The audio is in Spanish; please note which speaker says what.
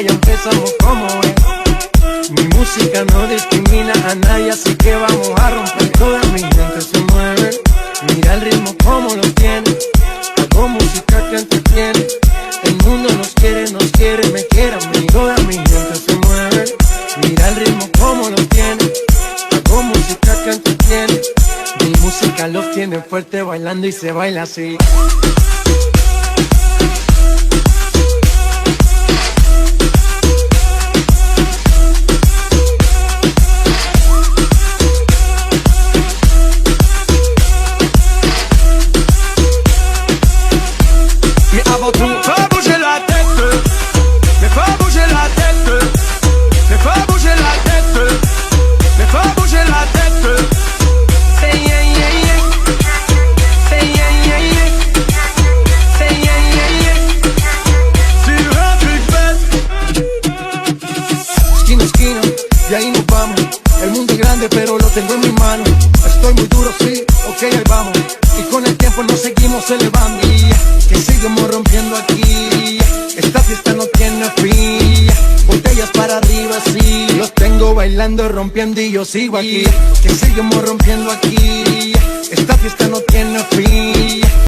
Speaker 1: ya empezamos como es. Mi música no discrimina a nadie, así que vamos a romper. Toda mi gente se mueve, mira el ritmo como lo tiene. Hago música que entretiene, el mundo nos quiere, me quiere a mí. Toda mi gente se mueve, mira el ritmo como lo tiene. Hago música que entretiene, mi música los tiene fuerte bailando y se baila así. Y ahí nos vamos, el mundo es grande pero lo tengo en mi mano. Estoy muy duro, sí, ok, ahí vamos. Y con el tiempo nos seguimos elevando. Que seguimos rompiendo aquí. Esta fiesta no tiene fin. Botellas para arriba, sí. Los tengo bailando, rompiendo y yo sigo aquí. Que seguimos rompiendo aquí. Esta fiesta no tiene fin.